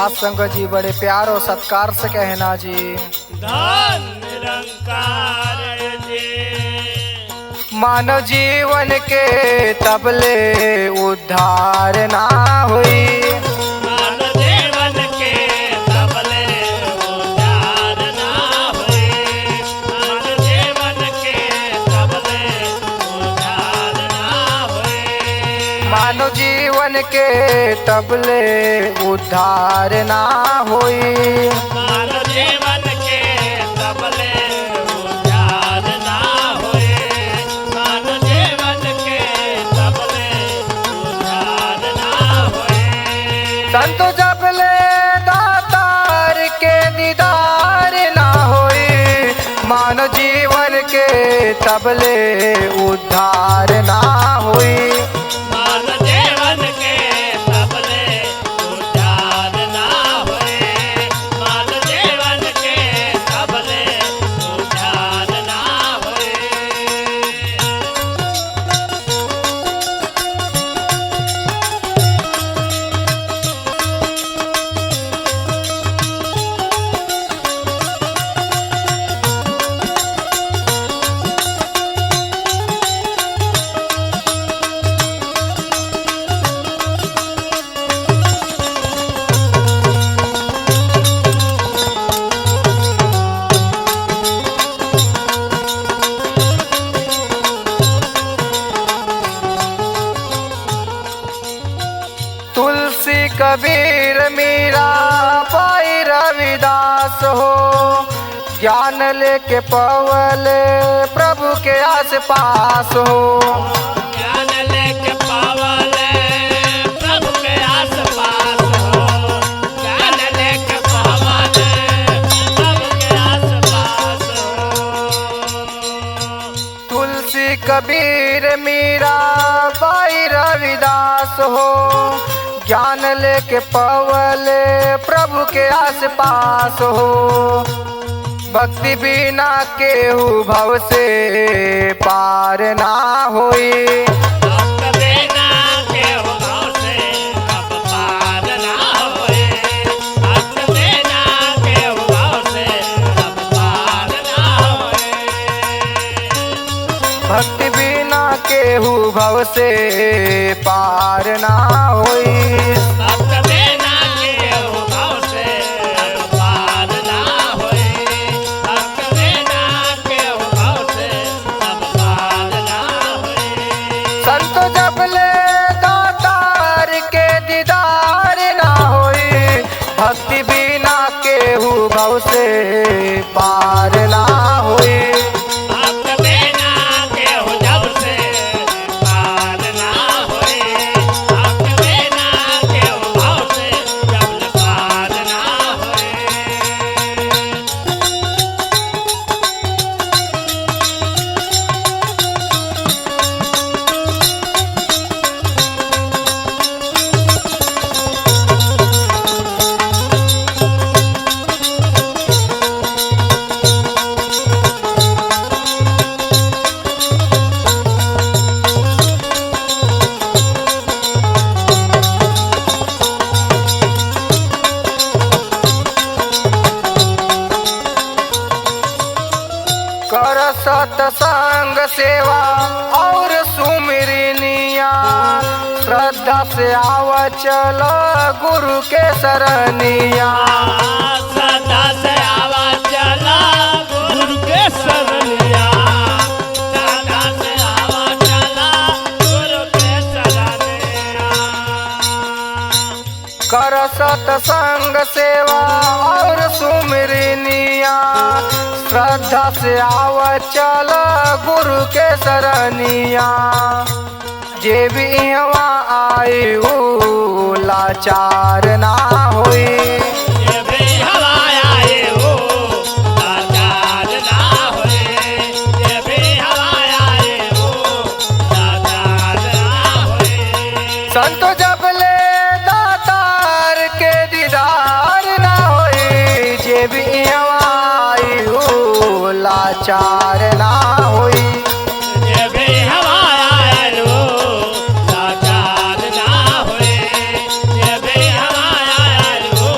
सात संगत जी बड़े प्यार और सत्कार से कहना जी। धन निरंकार जी मानव जीवन के तबले उद्धार ना हुई। मानव जीवन के तबले उद्धार ना हुई। मानव जीवन के तबले उद्धार ना हुई। मानव जीवन के तबले उद्धार ना हुई। मानव जीवन के तबले उद्धार ना हुई। मानव जीवन के तबले उद्धार ना हुई। संतो जबले दातार के दीदार ना होई। मानव जीवन के तबले उद्धार ना हुई। मानव जीवन के तबले उद्धार ना हुई। मानव जीवन के तबले उद्धार ना हुई। तुलसी कबीर मीरा पाई रविदास हो। ज्ञान लेके पवले प्रभु के आस पास हो। ज्ञान लेके पावले प्रभु के आस पास हो। ज्ञान लेके पावले प्रभु के आस पास हो। तुलसी कबीर मीरा पाई रविदास हो। ज्ञान लेके पवले प्रभु के आस पास हो। भक्ति बिना केहू भव से पार ना होई। भक्त बिना केहू भाव से अब पार ना होए। भक्त बिना केहू भाव से अब पार ना होए। भक्ति बिना केहू भव से पार ना होई। भक्त बिना केहू भाव से अब पार ना होए। भक्त बिना केहू भाव से अब पार ना होए। संतो जबले दातार के दीदार ना होई। भक्ति बिना केहू भव से पार ना होई। भक्त बिना केहू जब से पार ना होए। भक्त बिना केहू भाव से जब पार ना होए। कर सत्संग सेवा और सुमिरनिया। श्रद्धा से आव चल गुरु के सरनिया। सदा से आवा चला गुरु के सरनिया। सदा से आवा चला गुरु के सरनिया। कर सत्संग सेवा और सुमिरनिया। श्रद्धा से आव चल गुरु के सरनिया। जे भी यहाँ आई ऊ लाचार ना होई। ये भी हवा आए हो लाचार ना होए। ये भी हवा आए हो लाचार ना होए। संतो जबले दातार के दीदार ना होई। जे भी यहाँ आई ऊ लाचार ना होई। ये भी हवा आए हो लाचार ना होए। ये भी हवा आए हो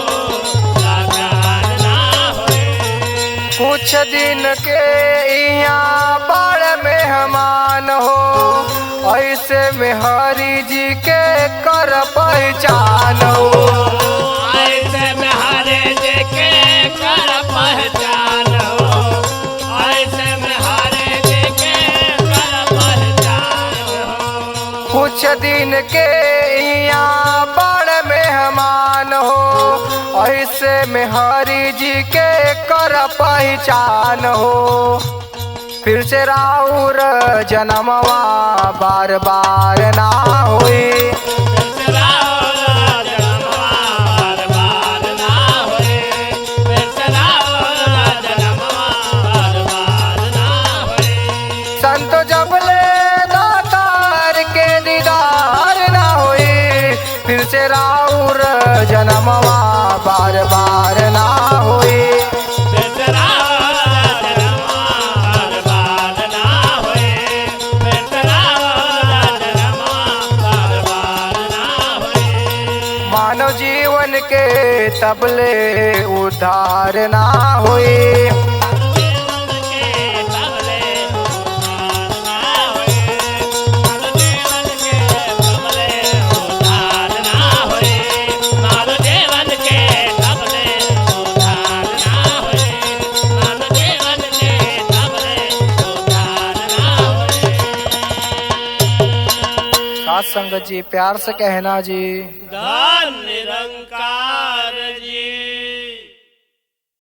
के यहाँ बड़ मेहमान हो, ऐसे में हरि जी के कर पहचान हो। ऐसे में हरे जी के कर पहचान हो, ऐसे में हरे जी के कर पहचान हो। कुछ दिन के यहाँ बड़ मेहमान हो, ऐसे में हरि जी के कर पहचान हो। फिर से राउर जन्मवा बार बार ना होई, संत जबले दातार के दीदार ना होई। फिर से राउर जन्मवा बार बार ना होई। मानव जीवन के तबले उद्धार ना होई। साथ संगत जी प्यार से कहना जी। धन निरंकार जी।